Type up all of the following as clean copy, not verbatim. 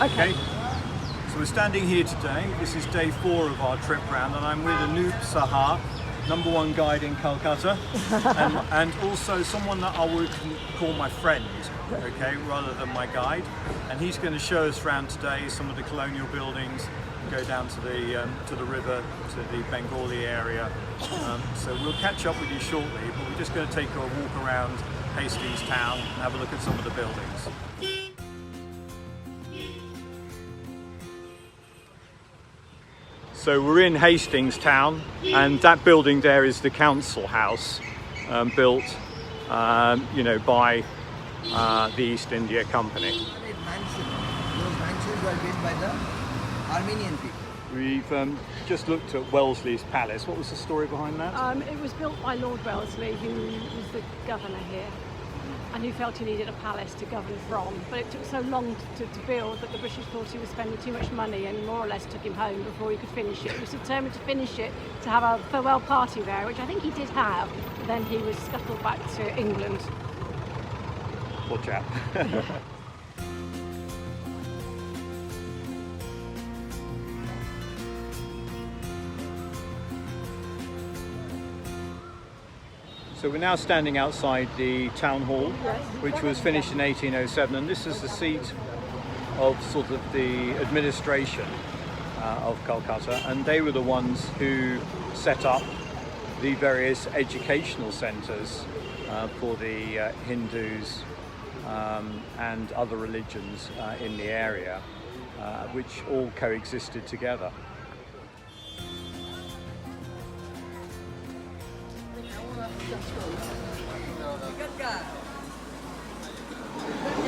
Okay. So we're standing here today. This is day 4 of our trip round, and I'm with Anup Saha, #1 guide in Kolkata, and also someone that I would call my friend, okay, rather than my guide. And he's going to show us around today some of the colonial buildings, go down to the river, to the Bengali area. So we'll catch up with you shortly, but we're just going to take a walk around Hastingstown and have a look at some of the buildings. So we're in Hastingstown, and that building there is the council house, built, by the East India Company. Those mansions were built by the Armenian people. We've just looked at Wellesley's palace. What was the story behind that? It was built by Lord Wellesley, who was the governor here, and who felt he needed a palace to govern from. But it took so long to build that the British thought he was spending too much money and more or less took him home before he could finish it. He was determined to finish it, to have a farewell party there, which I think he did have. But then he was scuttled back to England. Poor chap. So we're now standing outside the town hall, which was finished in 1807, and this is the seat of sort of the administration of Kolkata, and they were the ones who set up the various educational centres for the Hindus and other religions in the area, which all coexisted together.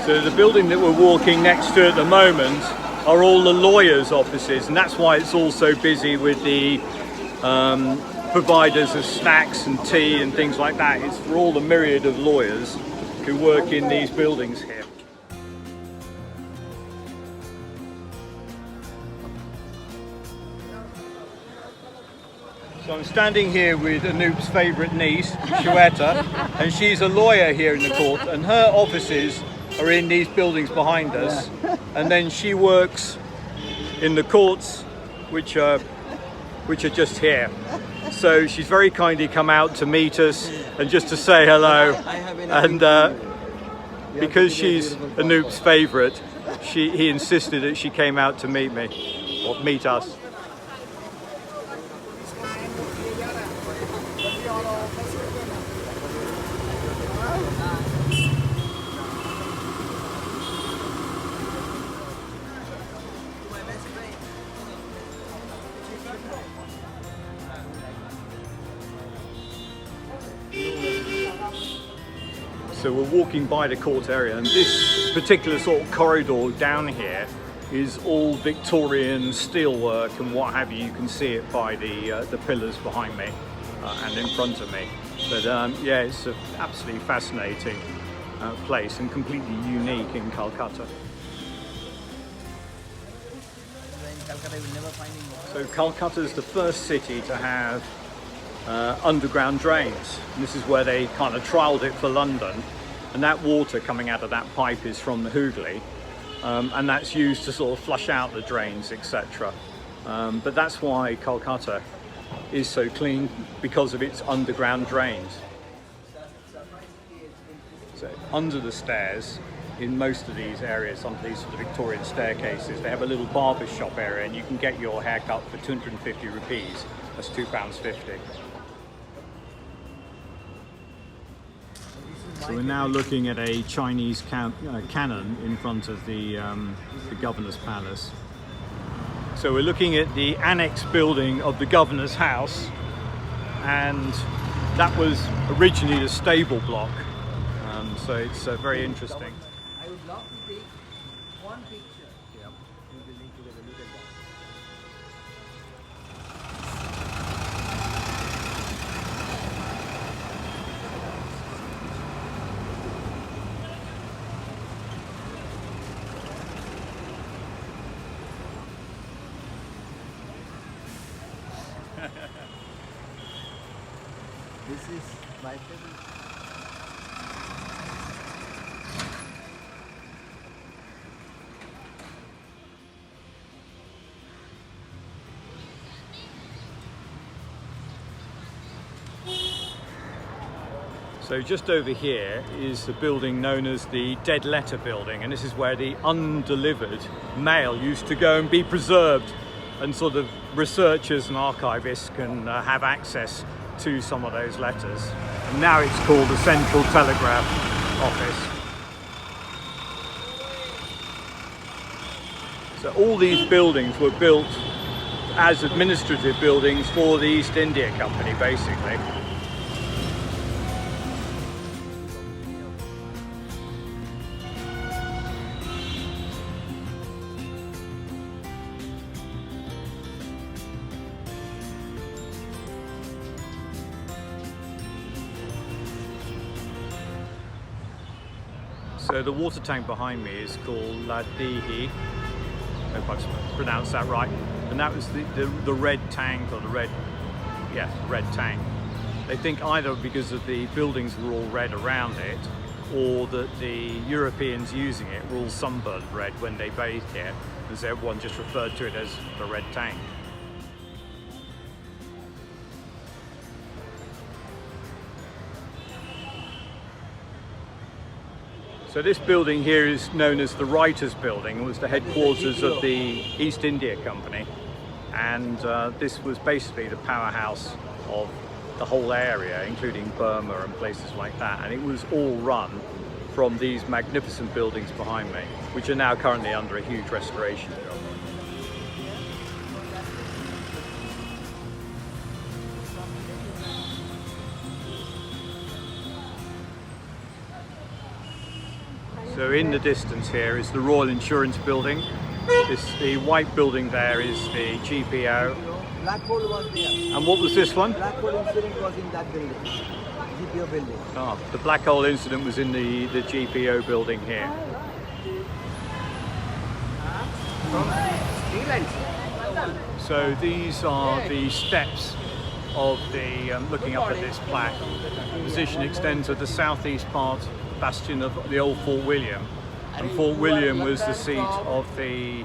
So the building that we're walking next to at the moment are all the lawyers' offices, and that's why it's all so busy with the providers of snacks and tea and things like that. It's for all the myriad of lawyers who work in these buildings here. So I'm standing here with Anup's favourite niece, Shweta, and she's a lawyer here in the court, and her offices are in these buildings behind us, and then she works in the courts, which are just here. So she's very kindly come out to meet us and just to say hello, and because she's Anup's favourite, he insisted that she came out to meet me, or meet us. So we're walking by the court area, and this particular sort of corridor down here is all Victorian steelwork and what have you. You can see it by the pillars behind me and in front of me. But yeah, it's an absolutely fascinating place and completely unique in Kolkata. So Kolkata is the first city to have underground drains, and this is where they kind of trialled it for London, and that water coming out of that pipe is from the Hooghly, and that's used to sort of flush out the drains, etc. But that's why Kolkata is so clean, because of its underground drains. So under the stairs, in most of these areas, under these sort of Victorian staircases, they have a little barber shop area, and you can get your hair cut for 250 rupees. That's £2.50. So we're now looking at a Chinese cannon in front of the governor's palace. So we're looking at the annex building of the governor's house, and that was originally the stable block. So it's very interesting. I would love to take one picture. Yeah. This is my favorite. So just over here is the building known as the Dead Letter Building, and this is where the undelivered mail used to go and be preserved, and sort of researchers and archivists can have access to some of those letters. And now it's called the Central Telegraph Office. So all these buildings were built as administrative buildings for the East India Company, basically. So the water tank behind me is called La Dihi. I hope I've pronounced that right. And that was the red tank, or red tank. They think either because of the buildings were all red around it, or that the Europeans using it were all sunburned red when they bathed here, because everyone just referred to it as the red tank. So this building here is known as the Writers' Building. It was the headquarters of the East India Company, and this was basically the powerhouse of the whole area, including Burma and places like that, and it was all run from these magnificent buildings behind me, which are now currently under a huge restoration job. So in the distance here is the Royal Insurance Building. The white building there is the GPO. Black hole was there. And what was this one? Black hole incident was in that building, GPO building. Oh, the black hole incident was in the GPO building here. So these are the steps of the, looking up at this plaque. The position extends to the southeast part bastion of the old Fort William, and Fort William was the seat of the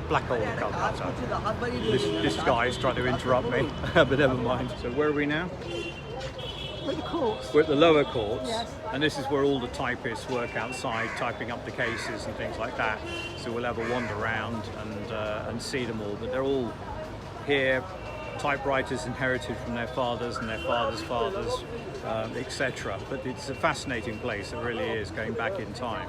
Black Hole of Kolkata. This guy is trying to interrupt me, but never mind. So where are we now? We're at the courts. We're at the lower courts, yes. And this is where all the typists work outside, typing up the cases and things like that. So we'll have a wander around and see them all, but they're all here. Typewriters inherited from their fathers and their fathers' fathers, etc. But it's a fascinating place, it really is, going back in time.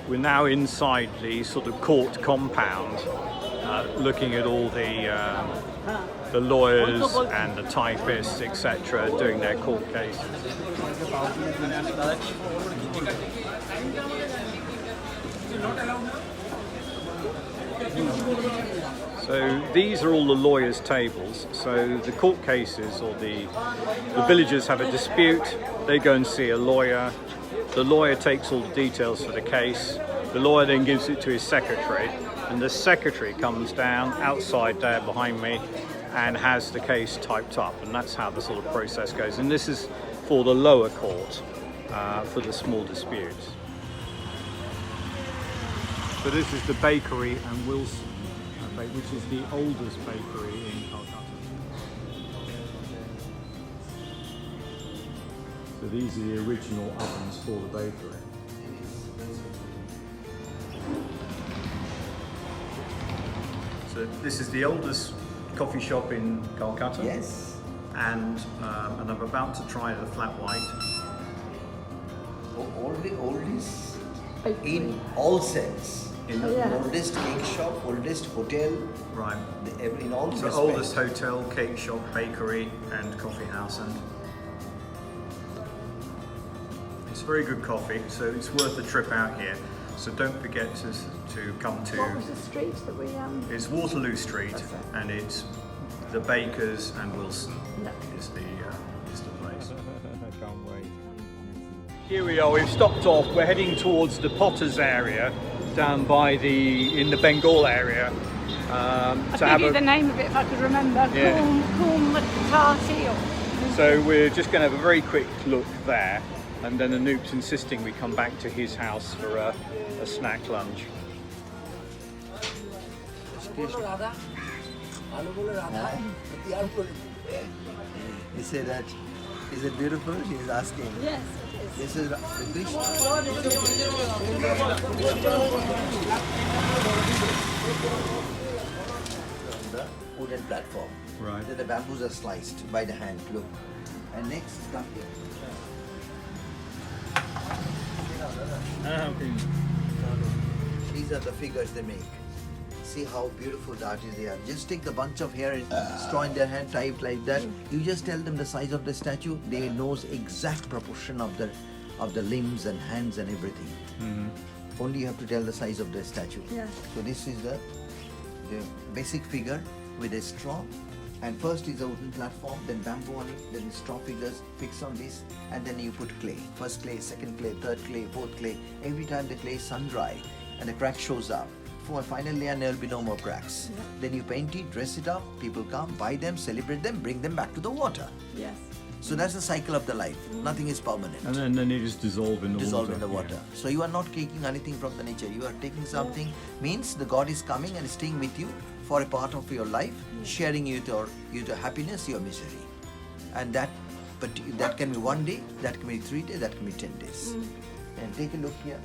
We're now inside the sort of court compound, looking at all the lawyers and the typists, etc., doing their court cases. So these are all the lawyers' tables. So the court cases, or the villagers have a dispute, they go and see a lawyer. The lawyer takes all the details for the case. The lawyer then gives it to his secretary, and the secretary comes down outside there behind me and has the case typed up, and that's how the sort of process goes. And this is for the lower court, for the small disputes. So this is the Bakery and Wilson, which is the oldest bakery in Kolkata. So these are the original ovens for the bakery. So this is the oldest coffee shop in Kolkata. Yes. And I'm about to try the flat white. Oldest in all sense. In Oldest cake shop, oldest hotel. Right. In all So respects. oldest hotel, cake shop, bakery, and coffee house. And It's very good coffee, so it's worth the trip out here. So don't forget to come to. What was the street that we It's Waterloo Street, and it's the Bakers and Wilson No. is the place. I can't wait. Here we are. We've stopped off. We're heading towards the Potters area, down by in the Bengal area. I'd give you the name of it if I could remember. Yeah. Kumartuli or... So we're just going to have a very quick look there, and then Anup's insisting we come back to his house for a snack lunch. He said that, is it beautiful? She is asking. Yes, it is. This is Krishna. The wooden platform. Right. Then the bamboos are sliced by the hand. Look. And next, come here. These are the figures they make. See how beautiful that is they are. Just take the bunch of hair and straw in their hand, tie it like that. You just tell them the size of the statue. They knows exact proportion of the limbs and hands and everything. Only you have to tell the size of the statue. Yeah. So this is the basic figure with a straw. And first is a wooden platform, then bamboo on it, then straw figures fixed on this, and then you put clay. First clay, second clay, third clay, fourth clay. Every time the clay is sun dry and the crack shows up. For a final layer, and there will be no more cracks. Yeah. Then you paint it, dress it up, people come, buy them, celebrate them, bring them back to the water. Yes. So that's the cycle of the life. Nothing is permanent. And then they just dissolve in the Dissolve water. in the water. So you are not taking anything from the nature. You are taking something, means the God is coming and staying with you for a part of your life, sharing you your happiness, your misery. And that can be 1 day, that can be 3 days, that can be 10 days. And take a look here.